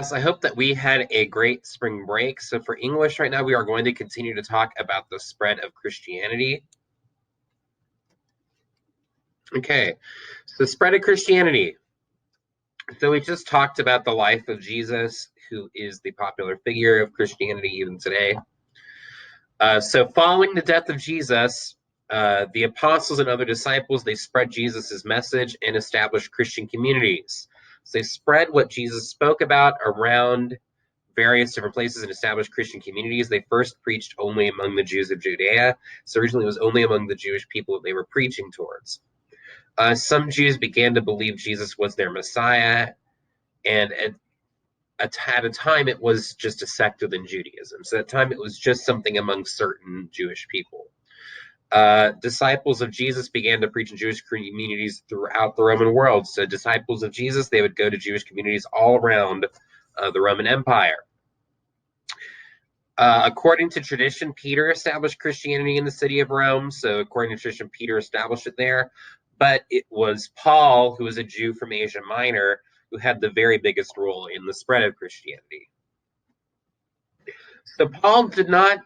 I hope that we had a great spring break. So for English right now, we are going to continue to talk about the spread of Christianity. Okay, so spread of Christianity. So we just talked about the life of Jesus, who is the popular figure of Christianity even today. So following the death of Jesus, the apostles and other disciples, they spread Jesus' message and established Christian communities. So they spread what Jesus spoke about around various different places and established Christian communities. They first preached only among the Jews of Judea. So originally it was only among the Jewish people that they were preaching towards. Some Jews began to believe Jesus was their Messiah, and at a time it was just a sect within Judaism. So at the time it was just something among certain Jewish people. Disciples of Jesus began to preach in Jewish communities throughout the Roman world. So disciples of Jesus, they would go to Jewish communities all around the Roman Empire. According to tradition, Peter established Christianity in the city of Rome. So, according to tradition, Peter established it there. But it was Paul, who was a Jew from Asia Minor, who had the very biggest role in the spread of Christianity. So, Paul did not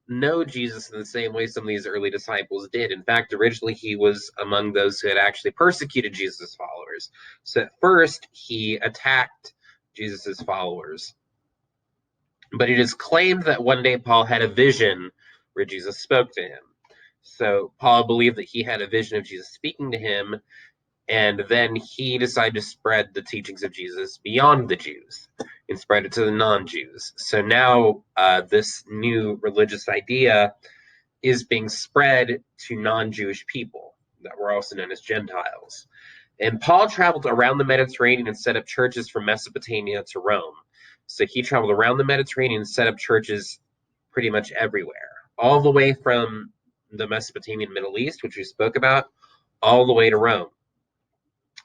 know Jesus in the same way some of these early disciples did. In fact, originally he was among those who had actually persecuted Jesus' followers. So, at first, he attacked Jesus' followers. But it is claimed that one day Paul had a vision where Jesus spoke to him. So Paul believed that he had a vision of Jesus speaking to him, and then he decided to spread the teachings of Jesus beyond the Jews and spread it to the non-Jews. So now this new religious idea is being spread to non-Jewish people that were also known as Gentiles. And Paul traveled around the Mediterranean and set up churches from Mesopotamia to Rome. So he traveled around the Mediterranean and set up churches pretty much everywhere, all the way from the Mesopotamian Middle East, which we spoke about, all the way to Rome.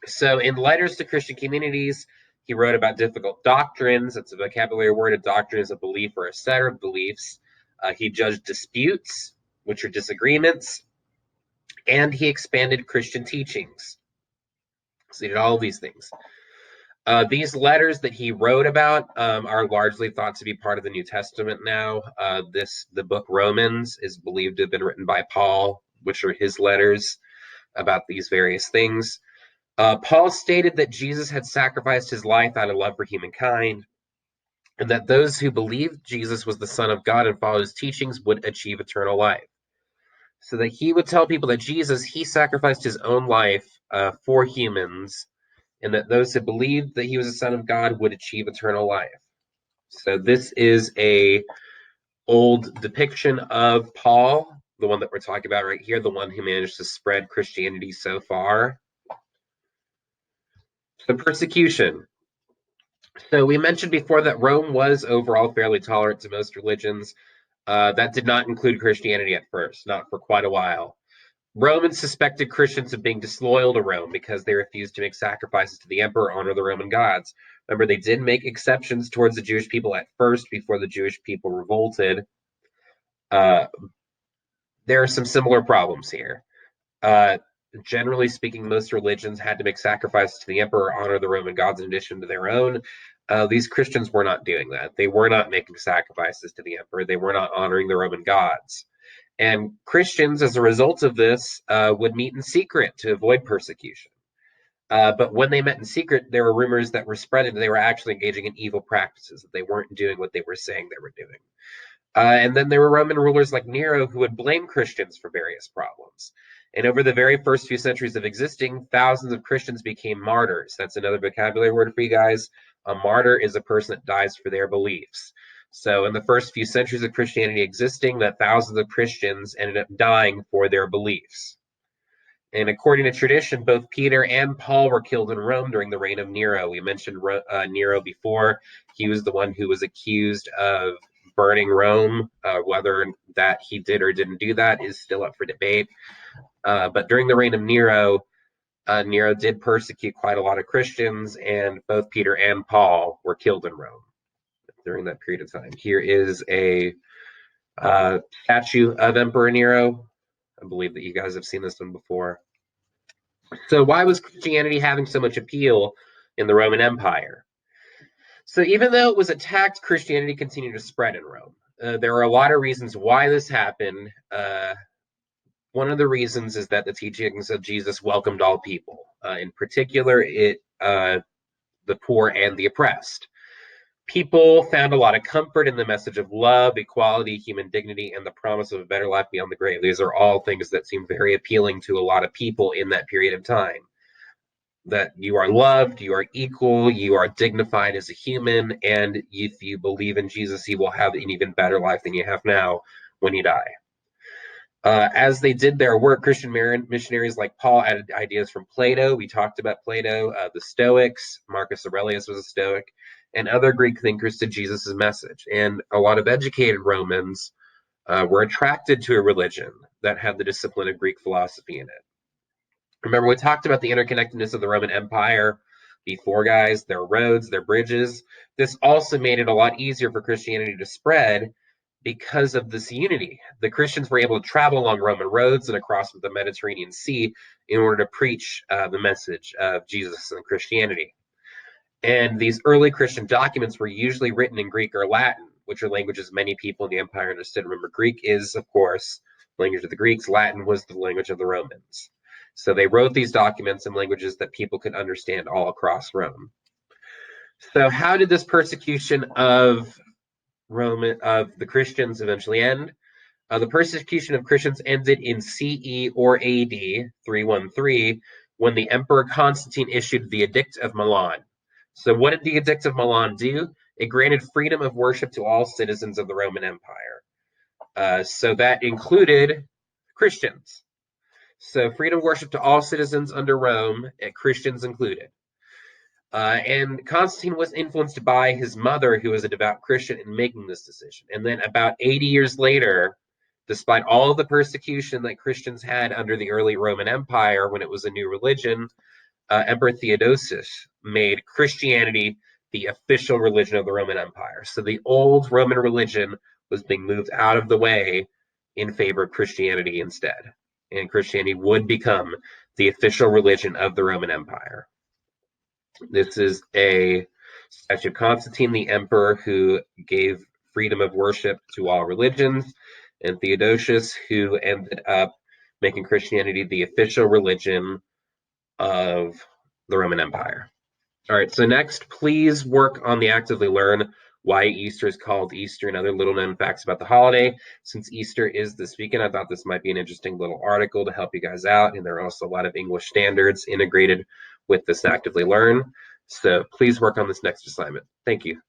So in letters to Christian communities, he wrote about difficult doctrines. That's a vocabulary word. A doctrine is a belief or a set of beliefs. He judged disputes, which are disagreements, and he expanded Christian teachings. So he did all of these things. These letters that he wrote about are largely thought to be part of the New Testament now. The book Romans is believed to have been written by Paul, which are his letters about these various things. Paul stated that Jesus had sacrificed his life out of love for humankind, and that those who believed Jesus was the Son of God and followed his teachings would achieve eternal life. So that he would tell people that Jesus, he sacrificed his own life for humans, and that those who believed that he was the Son of God would achieve eternal life. So this is a old depiction of Paul, the one that we're talking about right here, the one who managed to spread Christianity so far. The persecution. So we mentioned before that Rome was overall fairly tolerant to most religions. That did not include Christianity at first, not for quite a while. Romans suspected Christians of being disloyal to Rome because they refused to make sacrifices to the emperor, honor the Roman gods. Remember, they did make exceptions towards the Jewish people at first before the Jewish people revolted. Uh, there are some similar problems here. Uh, Generally speaking, most religions had to make sacrifices to the emperor, honor the Roman gods in addition to their own. These Christians were not doing that. They were not making sacrifices to the emperor. They were not honoring the Roman gods. And Christians, as a result of this, would meet in secret to avoid persecution. But when they met in secret, there were rumors that were spread that they were actually engaging in evil practices, that they weren't doing what they were saying they were doing. And then there were Roman rulers like Nero who would blame Christians for various problems. And over the very first few centuries of existing, thousands of Christians became martyrs. That's another vocabulary word for you guys. A martyr is a person that dies for their beliefs. So in the first few centuries of Christianity existing, that thousands of Christians ended up dying for their beliefs. And according to tradition, both Peter and Paul were killed in Rome during the reign of Nero. We mentioned Nero before. He was the one who was accused of burning Rome. Whether that he did or didn't do that is still up for debate. But during the reign of Nero, Nero did persecute quite a lot of Christians, and both Peter and Paul were killed in Rome during that period of time. Here is a statue of Emperor Nero. I believe that you guys have seen this one before. So why was Christianity having so much appeal in the Roman Empire? So even though it was attacked, Christianity continued to spread in Rome. There are a lot of reasons why this happened. One of the reasons is that the teachings of Jesus welcomed all people. In particular, the poor and the oppressed. People found a lot of comfort in the message of love, equality, human dignity, and the promise of a better life beyond the grave. These are all things that seem very appealing to a lot of people in that period of time. That you are loved, you are equal, you are dignified as a human, and if you believe in Jesus, you will have an even better life than you have now when you die. As they did their work, Christian missionaries like Paul added ideas from Plato. We talked about Plato, the Stoics. Marcus Aurelius was a Stoic, and other Greek thinkers to Jesus' message. And a lot of educated Romans were attracted to a religion that had the discipline of Greek philosophy in it. Remember, we talked about the interconnectedness of the Roman Empire before, guys, their roads, their bridges. This also made it a lot easier for Christianity to spread because of this unity. The Christians were able to travel along Roman roads and across the Mediterranean Sea in order to preach the message of Jesus and Christianity. And these early Christian documents were usually written in Greek or Latin, which are languages many people in the empire understood. Remember, Greek is, of course, the language of the Greeks. Latin was the language of the Romans. So they wrote these documents in languages that people could understand all across Rome. So how did this persecution of the Christians eventually end? The persecution of Christians ended in CE or AD 313 when the Emperor Constantine issued the Edict of Milan. So what did the Edict of Milan do? It granted freedom of worship to all citizens of the Roman Empire. So that included Christians. So freedom of worship to all citizens under Rome, Christians included. And Constantine was influenced by his mother, who was a devout Christian, in making this decision. And then about 80 years later, despite all of the persecution that Christians had under the early Roman Empire when it was a new religion, Emperor Theodosius made Christianity the official religion of the Roman Empire. So the old Roman religion was being moved out of the way in favor of Christianity instead. And Christianity would become the official religion of the Roman Empire. This is a statue of Constantine, the emperor who gave freedom of worship to all religions, and Theodosius, who ended up making Christianity the official religion of the Roman Empire. All right, so next, please work on the actively learn why Easter is called Easter and other little known facts about the holiday. Since Easter is this weekend, I thought this might be an interesting little article to help you guys out. And there are also a lot of English standards integrated with this actively learn. So please work on this next assignment. Thank you.